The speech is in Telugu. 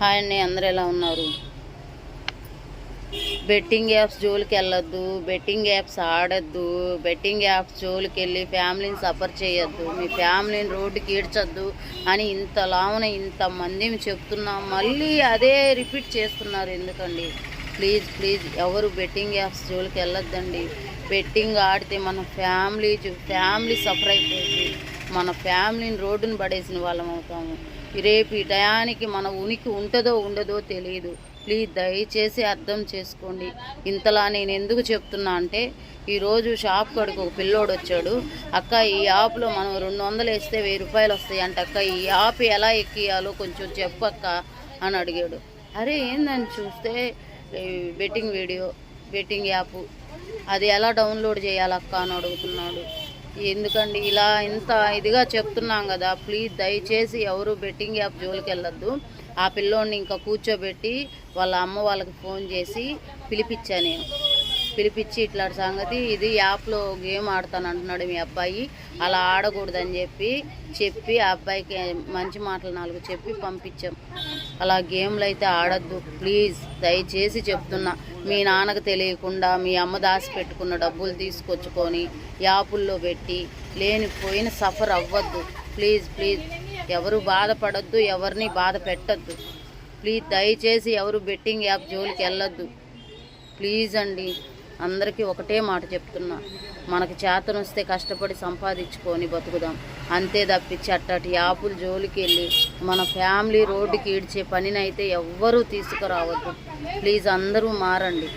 హాయ్ అండి, అందరు ఎలా ఉన్నారు? బెట్టింగ్ యాప్స్ జోలికి వెళ్ళొద్దు, బెట్టింగ్ యాప్స్ ఆడద్దు, బెట్టింగ్ యాప్స్ జోలికి వెళ్ళి ఫ్యామిలీని సఫర్ చేయొద్దు, మీ ఫ్యామిలీని రోడ్డుకి ఈడ్చొద్దు అని ఇంతలావున ఇంతమందిని చెప్తున్నా మళ్ళీ అదే రిపీట్ చేస్తున్నారు ఎందుకండి? ప్లీజ్ ప్లీజ్ ఎవరు బెట్టింగ్ యాప్స్ జోలికి వెళ్ళొద్దండి. బెట్టింగ్ ఆడితే మన ఫ్యామిలీ సఫర్ అయిపోయింది, మన ఫ్యామిలీని రోడ్డును పడేసిన వాళ్ళం అవుతాము. రేపు ఈ టయానికి మన ఉనికి ఉంటుందో ఉండదో తెలియదు. ప్లీజ్ దయచేసి అర్థం చేసుకోండి. ఇంతలా నేను ఎందుకు చెప్తున్నా అంటే, ఈరోజు షాప్ కాడికి ఒక పిల్లోడు వచ్చాడు. అక్క, ఈ యాప్లో మనం 200 వేస్తే 1000 రూపాయలు వస్తాయి అంట అక్క, ఈ యాప్ ఎలా ఎక్కియాలో కొంచెం చెప్పక్క అని అడిగాడు. అరే ఏందని చూస్తే బెట్టింగ్ యాప్ అది ఎలా డౌన్లోడ్ చేయాలక్క అని అడుగుతున్నాడు. ఎందుకండి ఇలా ఇంత ఇదిగా చెప్తున్నాం కదా? ప్లీజ్ దయచేసి ఎవరు బెట్టింగ్ యాప్ జోలికి వెళ్ళొద్దు. ఆ పిల్లోడిని ఇంకా కూర్చోబెట్టి వాళ్ళ అమ్మ వాళ్ళకి ఫోన్ చేసి పిలిపించాను నేను. పిలిపించి ఇట్లాంటి సంగతి, ఇది యాప్లో గేమ్ ఆడతాను అంటున్నాడు మీ అబ్బాయి, అలా ఆడకూడదని చెప్పి ఆ అబ్బాయికి మంచి మాటలు 4 చెప్పి పంపించాం. అలా గేమ్లు అయితే ఆడద్దు ప్లీజ్, దయచేసి చెప్తున్నా. మీ నాన్నకు తెలియకుండా మీ అమ్మ దాచి పెట్టుకున్న డబ్బులు తీసుకొచ్చుకొని యాపుల్లో పెట్టి లేనిపోయిన సఫర్ అవ్వద్దు. ప్లీజ్ ప్లీజ్ ఎవరు బాధపడద్దు, ఎవరిని బాధ పెట్టద్దు. ప్లీజ్ దయచేసి ఎవరు బెట్టింగ్ యాప్ జోలికి వెళ్ళొద్దు ప్లీజ్ అండి. అందరికీ ఒకటే మాట చెప్తున్నా, మనకి చేతనొస్తే కష్టపడి సంపాదించుకొని బతుకుదాం, అంతే తప్పించి అట్టటి యాపుల జోలికి వెళ్ళి మన ఫ్యామిలీ రోడ్డుకి ఈడ్చే పనినైతే ఎవ్వరూ తీసుకురావద్దు. ప్లీజ్ అందరూ మారండి.